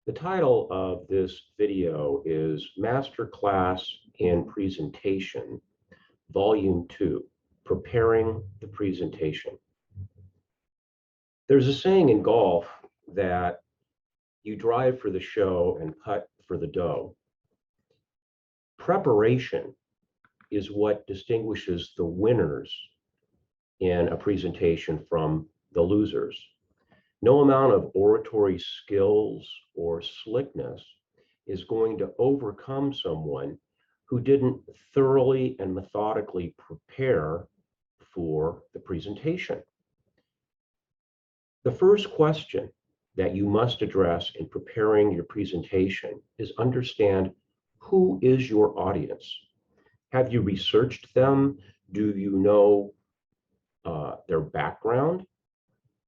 The title of this video is Masterclass in Presentation, Volume 2, Preparing the Presentation. There's a saying in golf that you drive for the show and putt for the dough. Preparation is what distinguishes the winners in a presentation from the losers. No amount of oratory skills or slickness is going to overcome someone who didn't thoroughly and methodically prepare for the presentation. The first question that you must address in preparing your presentation is understand who is your audience. Have you researched them? Do you know their background?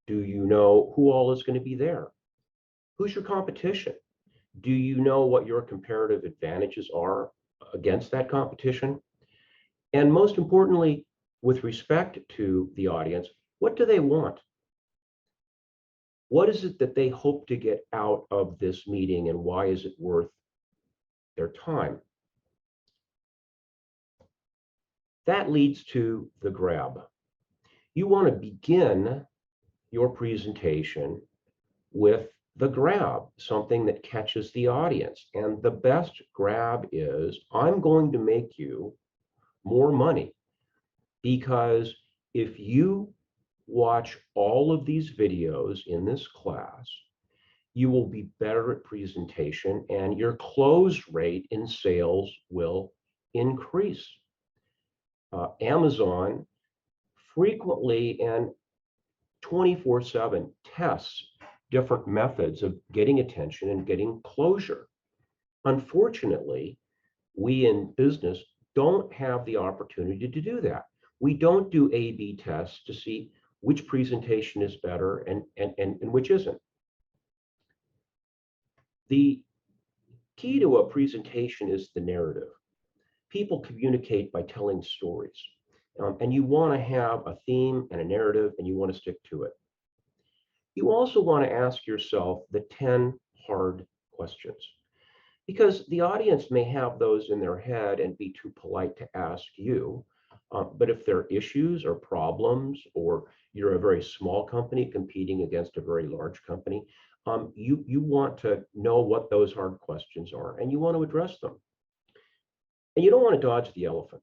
Do you know who all is going to be there? Who's your competition? Do you know what your comparative advantages are against that competition? And most importantly, with respect to the audience, what do they want? What is it that they hope to get out of this meeting, and why is it worth their time? That leads to the grab. You want to begin your presentation with the grab, something that catches the audience. And the best grab is, I'm going to make you more money. Because if you watch all of these videos in this class, you will be better at presentation and your close rate in sales will increase. Amazon frequently and 24/7 tests different methods of getting attention and getting closure. Unfortunately, we in business don't have the opportunity to do that. We don't do A/B tests to see which presentation is better and which isn't. The key to a presentation is the narrative. People communicate by telling stories. And you want to have a theme and a narrative, and you want to stick to it. You also want to ask yourself the 10 hard questions, because the audience may have those in their head and be too polite to ask you. But if there are issues or problems, or you're a very small company competing against a very large company, you want to know what those hard questions are, and you want to address them. And you don't want to dodge the elephant.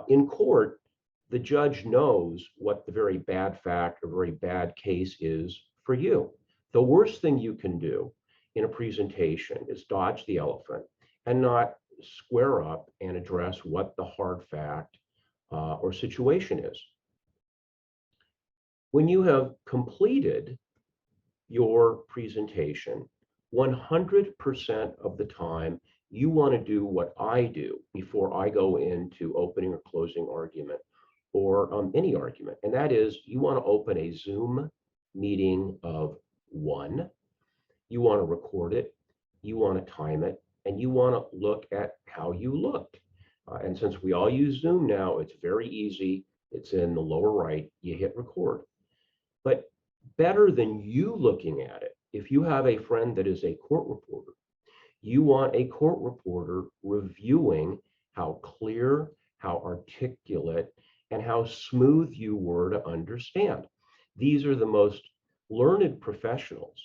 In court, the judge knows what the very bad fact or very bad case is for you. The worst thing you can do in a presentation is dodge the elephant and not square up and address what the hard fact or situation is. When you have completed your presentation, 100% of the time, you want to do what I do before I go into opening or closing argument or any argument. And that is, you want to open a Zoom meeting of one. You want to record it. You want to time it. And you want to look at how you looked. And since we all use Zoom now, it's very easy. It's in the lower right. You hit record. But better than you looking at it, if you have a friend that is a court reporter, you want a court reporter reviewing how clear, how articulate, and how smooth you were to understand. These are the most learned professionals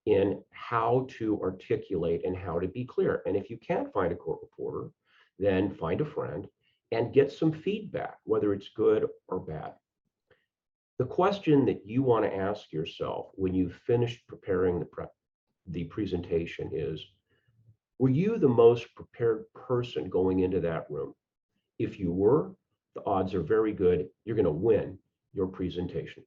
in how to articulate and how to be clear. And if you can't find a court reporter, then find a friend and get some feedback, whether it's good or bad. The question that you want to ask yourself when you've finished preparing the presentation is, were you the most prepared person going into that room? If you were, the odds are very good you're going to win your presentation.